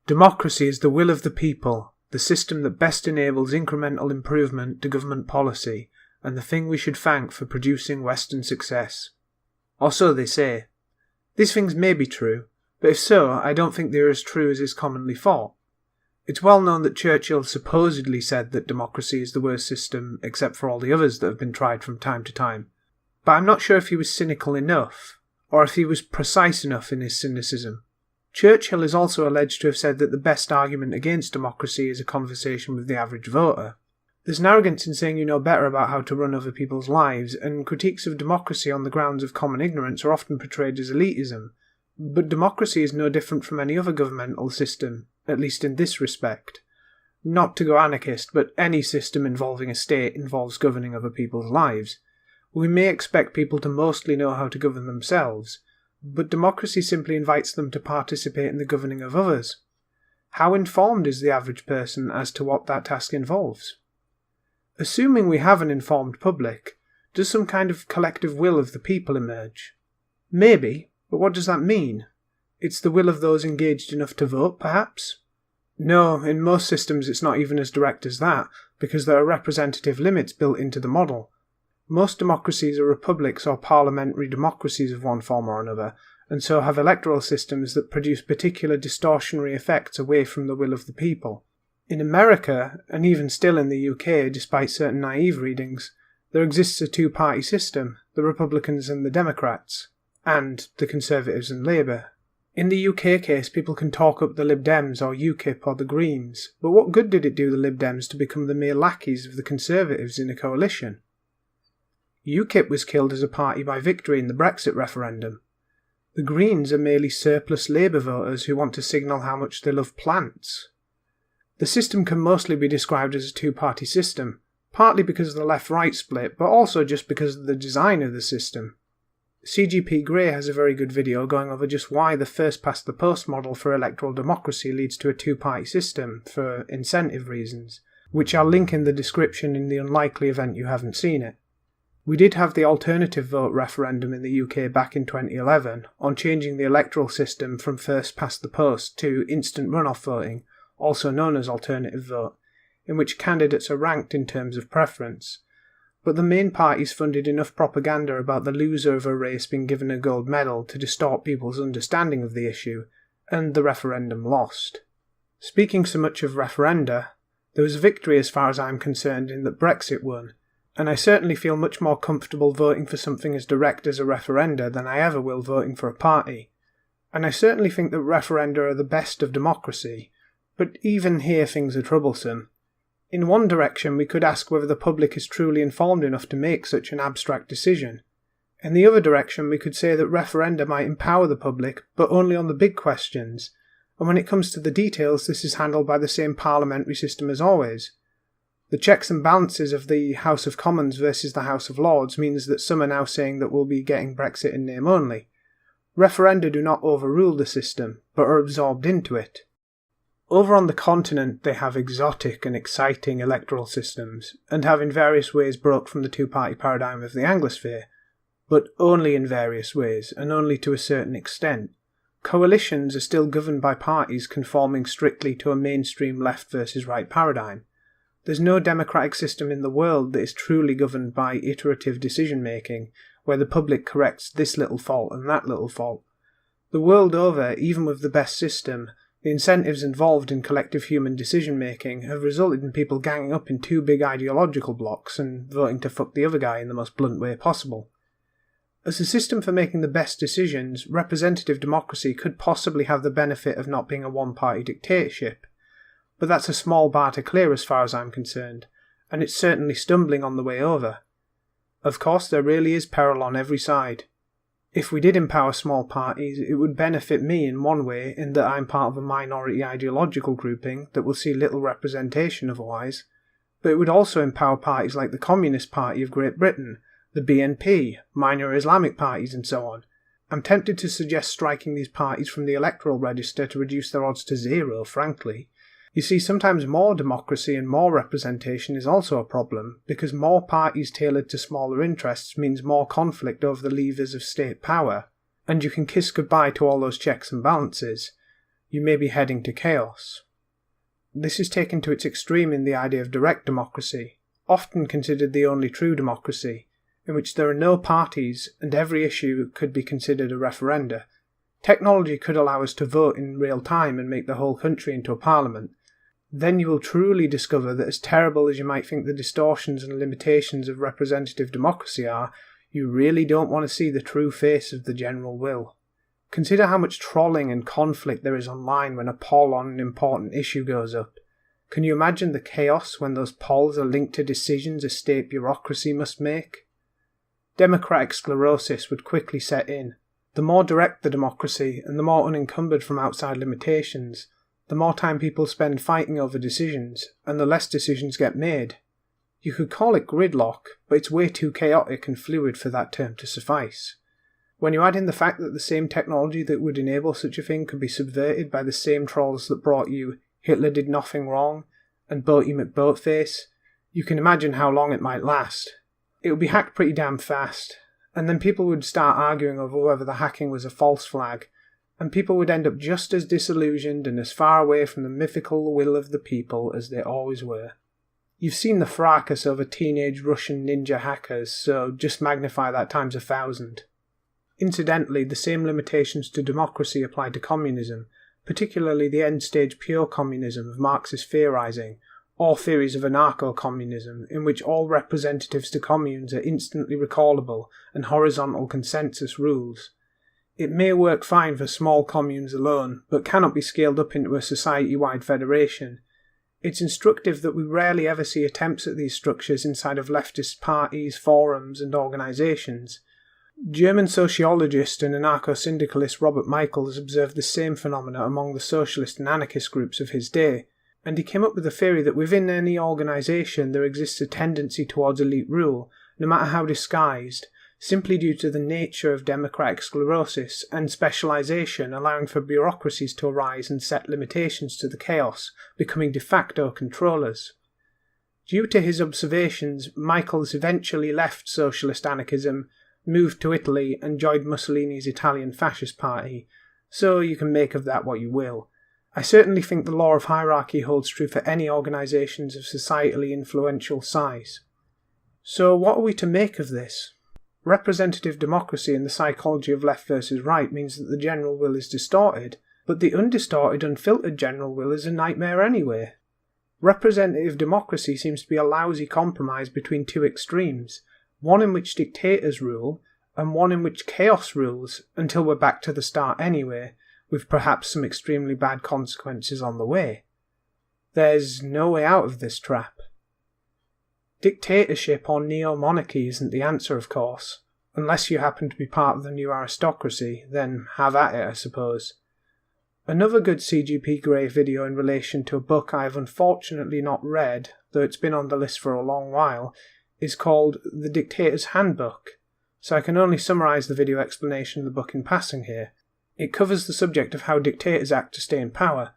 Democracy is the will of the people, the system that best enables incremental improvement to government policy, and the thing we should thank for producing Western success. Or so they say. These things may be true, but if so, I don't think they are as true as is commonly thought. It's well known that Churchill supposedly said that democracy is the worst system except for all the others that have been tried from time to time, but I'm not sure if he was cynical enough, or if he was precise enough in his cynicism. Churchill is also alleged to have said that the best argument against democracy is a conversation with the average voter. There's an arrogance in saying you know better about how to run other people's lives, and critiques of democracy on the grounds of common ignorance are often portrayed as elitism. But democracy is no different from any other governmental system, at least in this respect. Not to go anarchist, but any system involving a state involves governing other people's lives. We may expect people to mostly know how to govern themselves, but democracy simply invites them to participate in the governing of others. How informed is the average person as to what that task involves? Assuming we have an informed public, does some kind of collective will of the people emerge? Maybe, but what does that mean? It's the will of those engaged enough to vote, perhaps? No, in most systems it's not even as direct as that, because there are representative limits built into the model. Most democracies are republics or parliamentary democracies of one form or another, and so have electoral systems that produce particular distortionary effects away from the will of the people. In America, and even still in the UK, despite certain naive readings, there exists a two-party system, the Republicans and the Democrats, and the Conservatives and Labour. In the UK case, people can talk up the Lib Dems or UKIP or the Greens, but what good did it do the Lib Dems to become the mere lackeys of the Conservatives in a coalition? UKIP was killed as a party by victory in the Brexit referendum. The Greens are merely surplus Labour voters who want to signal how much they love plants. The system can mostly be described as a two-party system, partly because of the left-right split, but also just because of the design of the system. CGP Grey has a very good video going over just why the first-past-the-post model for electoral democracy leads to a two-party system, for incentive reasons, which I'll link in the description in the unlikely event you haven't seen it. We did have the alternative vote referendum in the UK back in 2011 on changing the electoral system from first-past-the-post to instant runoff voting, also known as alternative vote, in which candidates are ranked in terms of preference. But the main parties funded enough propaganda about the loser of a race being given a gold medal to distort people's understanding of the issue, and the referendum lost. Speaking so much of referenda, there was a victory as far as I'm concerned in that Brexit won, and I certainly feel much more comfortable voting for something as direct as a referenda than I ever will voting for a party. And I certainly think that referenda are the best of democracy, but even here things are troublesome. In one direction we could ask whether the public is truly informed enough to make such an abstract decision. In the other direction we could say that referenda might empower the public, but only on the big questions, and when it comes to the details this is handled by the same parliamentary system as always. The checks and balances of the House of Commons versus the House of Lords means that some are now saying that we'll be getting Brexit in name only. Referenda do not overrule the system, but are absorbed into it. Over on the continent they have exotic and exciting electoral systems, and have in various ways broke from the two-party paradigm of the Anglosphere, but only in various ways, and only to a certain extent. Coalitions are still governed by parties conforming strictly to a mainstream left versus right paradigm. There's no democratic system in the world that is truly governed by iterative decision-making, where the public corrects this little fault and that little fault. The world over, even with the best system, the incentives involved in collective human decision-making have resulted in people ganging up in two big ideological blocks and voting to fuck the other guy in the most blunt way possible. As a system for making the best decisions, representative democracy could possibly have the benefit of not being a one-party dictatorship. But that's a small bar to clear as far as I'm concerned, and it's certainly stumbling on the way over. Of course, there really is peril on every side. If we did empower small parties, it would benefit me in one way in that I'm part of a minority ideological grouping that will see little representation otherwise, but it would also empower parties like the Communist Party of Great Britain, the BNP, minor Islamic parties and so on. I'm tempted to suggest striking these parties from the electoral register to reduce their odds to zero, frankly. You see, sometimes more democracy and more representation is also a problem, because more parties tailored to smaller interests means more conflict over the levers of state power, and you can kiss goodbye to all those checks and balances. you may be heading to chaos. This is taken to its extreme in the idea of direct democracy, often considered the only true democracy, in which there are no parties and every issue could be considered a referenda. Technology could allow us to vote in real time and make the whole country into a parliament. Then you will truly discover that as terrible as you might think the distortions and limitations of representative democracy are, you really don't want to see the true face of the general will. Consider how much trolling and conflict there is online when a poll on an important issue goes up. Can you imagine the chaos when those polls are linked to decisions a state bureaucracy must make? Democratic sclerosis would quickly set in. The more direct the democracy and the more unencumbered from outside limitations, the more time people spend fighting over decisions, and the less decisions get made. You could call it gridlock, but it's way too chaotic and fluid for that term to suffice. When you add in the fact that the same technology that would enable such a thing could be subverted by the same trolls that brought you Hitler Did Nothing Wrong and Boaty McBoatface, you can imagine how long it might last. It would be hacked pretty damn fast, and then people would start arguing over whether the hacking was a false flag, and people would end up just as disillusioned and as far away from the mythical will of the people as they always were. You've seen the fracas over teenage Russian ninja hackers, so just magnify that times 1,000. Incidentally, the same limitations to democracy apply to communism, particularly the end-stage pure communism of Marxist theorizing, or theories of anarcho-communism, in which all representatives to communes are instantly recallable and horizontal consensus rules. It may work fine for small communes alone, but cannot be scaled up into a society-wide federation. It's instructive that we rarely ever see attempts at these structures inside of leftist parties, forums and organisations. German sociologist and anarcho-syndicalist Robert Michael has observed the same phenomena among the socialist and anarchist groups of his day, and he came up with the theory that within any organisation there exists a tendency towards elite rule, no matter how disguised, simply due to the nature of democratic sclerosis and specialisation allowing for bureaucracies to arise and set limitations to the chaos, becoming de facto controllers. Due to his observations, Michaels eventually left socialist anarchism, moved to Italy and joined Mussolini's Italian fascist party, so you can make of that what you will. I certainly think the law of hierarchy holds true for any organisations of societally influential size. So what are we to make of this? Representative democracy in the psychology of left versus right means that the general will is distorted, but the undistorted, unfiltered general will is a nightmare anyway. Representative democracy seems to be a lousy compromise between two extremes, one in which dictators rule, and one in which chaos rules, until we're back to the start anyway, with perhaps some extremely bad consequences on the way. There's no way out of this trap. Dictatorship or neo-monarchy isn't the answer, of course. Unless you happen to be part of the new aristocracy, then have at it, I suppose. Another good CGP Grey video in relation to a book I have unfortunately not read, though it's been on the list for a long while, is called The Dictators Handbook, so I can only summarise the video explanation of the book in passing here. It covers the subject of how dictators act to stay in power.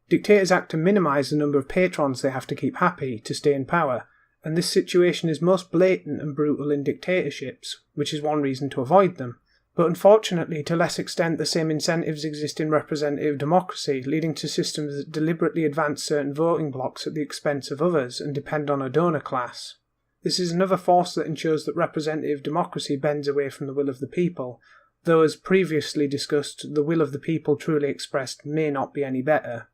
Dictators act to minimise the number of patrons they have to keep happy to stay in power, and this situation is most blatant and brutal in dictatorships, which is one reason to avoid them. But unfortunately, to less extent, the same incentives exist in representative democracy, leading to systems that deliberately advance certain voting blocks at the expense of others and depend on a donor class. This is another force that ensures that representative democracy bends away from the will of the people, though as previously discussed, the will of the people truly expressed may not be any better.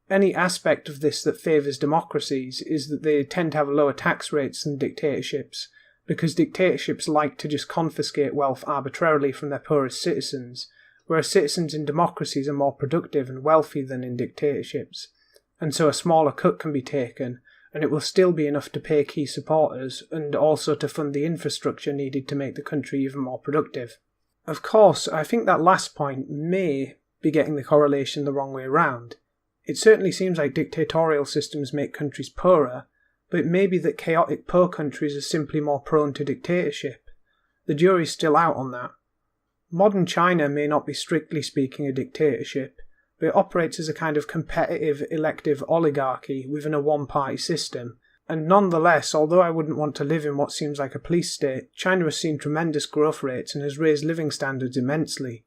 Any aspect of this that favours democracies is that they tend to have lower tax rates than dictatorships, because dictatorships like to just confiscate wealth arbitrarily from their poorest citizens, whereas citizens in democracies are more productive and wealthy than in dictatorships, and so a smaller cut can be taken, and it will still be enough to pay key supporters and also to fund the infrastructure needed to make the country even more productive. Of course, I think that last point may be getting the correlation the wrong way round. It certainly seems like dictatorial systems make countries poorer, but it may be that chaotic poor countries are simply more prone to dictatorship. The jury's still out on that. Modern China may not be strictly speaking a dictatorship, but it operates as a kind of competitive elective oligarchy within a one-party system, and nonetheless, although I wouldn't want to live in what seems like a police state, China has seen tremendous growth rates and has raised living standards immensely.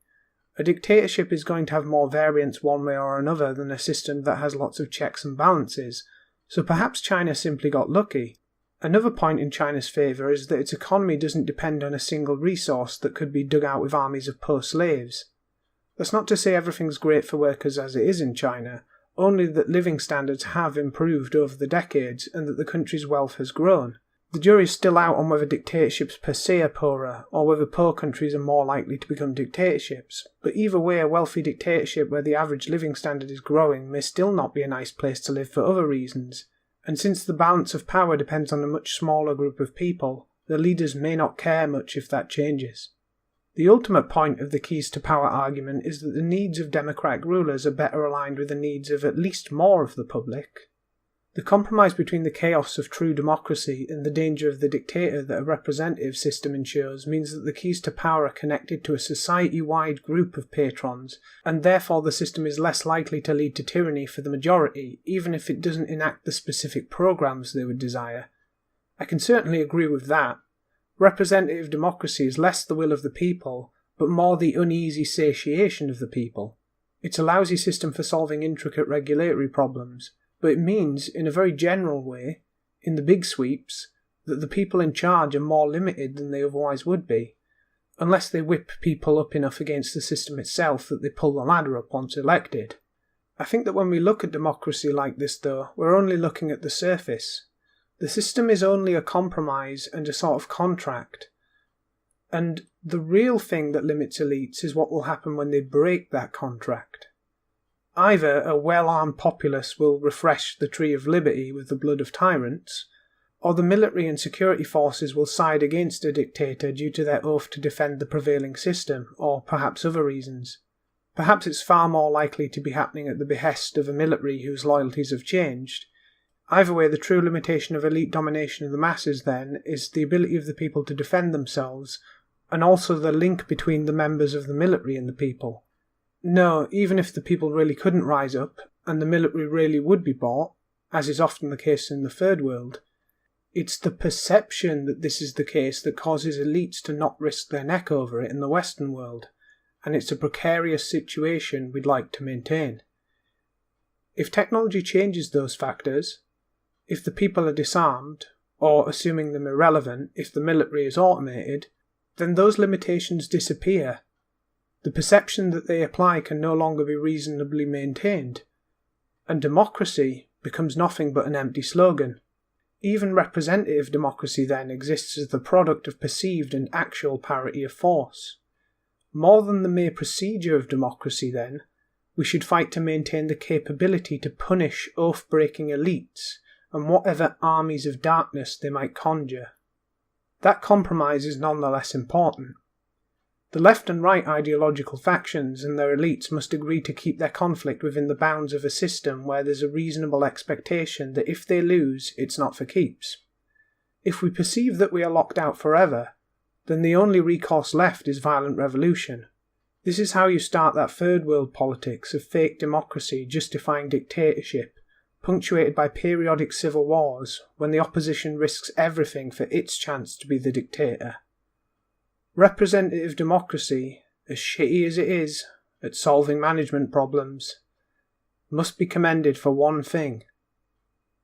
A dictatorship is going to have more variance one way or another than a system that has lots of checks and balances, so perhaps China simply got lucky. Another point in China's favour is that its economy doesn't depend on a single resource that could be dug out with armies of poor slaves. That's not to say everything's great for workers as it is in China, only that living standards have improved over the decades and that the country's wealth has grown. The jury's still out on whether dictatorships per se are poorer, or whether poor countries are more likely to become dictatorships, but either way, a wealthy dictatorship where the average living standard is growing may still not be a nice place to live for other reasons, and since the balance of power depends on a much smaller group of people, the leaders may not care much if that changes. The ultimate point of the keys to power argument is that the needs of democratic rulers are better aligned with the needs of at least more of the public. The compromise between the chaos of true democracy and the danger of the dictator that a representative system ensures means that the keys to power are connected to a society-wide group of patrons, and therefore the system is less likely to lead to tyranny for the majority, even if it doesn't enact the specific programs they would desire. I can certainly agree with that. Representative democracy is less the will of the people, but more the uneasy satiation of the people. It's a lousy system for solving intricate regulatory problems, but it means, in a very general way, in the big sweeps, that the people in charge are more limited than they otherwise would be, unless they whip people up enough against the system itself that they pull the ladder up once elected. I think that when we look at democracy like this, though, we're only looking at the surface. The system is only a compromise and a sort of contract, and the real thing that limits elites is what will happen when they break that contract. Either a well-armed populace will refresh the tree of liberty with the blood of tyrants, or the military and security forces will side against a dictator due to their oath to defend the prevailing system, or perhaps other reasons. Perhaps it's far more likely to be happening at the behest of a military whose loyalties have changed. Either way, the true limitation of elite domination of the masses, then, is the ability of the people to defend themselves, and also the link between the members of the military and the people. No, even if the people really couldn't rise up, and the military really would be bought, as is often the case in the Third World, it's the perception that this is the case that causes elites to not risk their neck over it in the Western world, and it's a precarious situation we'd like to maintain. If technology changes those factors, if the people are disarmed, or assuming them irrelevant, if the military is automated, then those limitations disappear. The perception that they apply can no longer be reasonably maintained, and democracy becomes nothing but an empty slogan. Even representative democracy then exists as the product of perceived and actual parity of force. More than the mere procedure of democracy then, we should fight to maintain the capability to punish oath-breaking elites and whatever armies of darkness they might conjure. That compromise is nonetheless important. The left and right ideological factions and their elites must agree to keep their conflict within the bounds of a system where there's a reasonable expectation that if they lose, it's not for keeps. If we perceive that we are locked out forever, then the only recourse left is violent revolution. This is how you start that third world politics of fake democracy justifying dictatorship, punctuated by periodic civil wars when the opposition risks everything for its chance to be the dictator. Representative democracy, as shitty as it is at solving management problems, must be commended for one thing,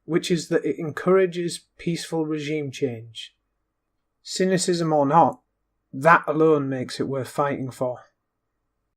which is that it encourages peaceful regime change. Cynicism or not, that alone makes it worth fighting for.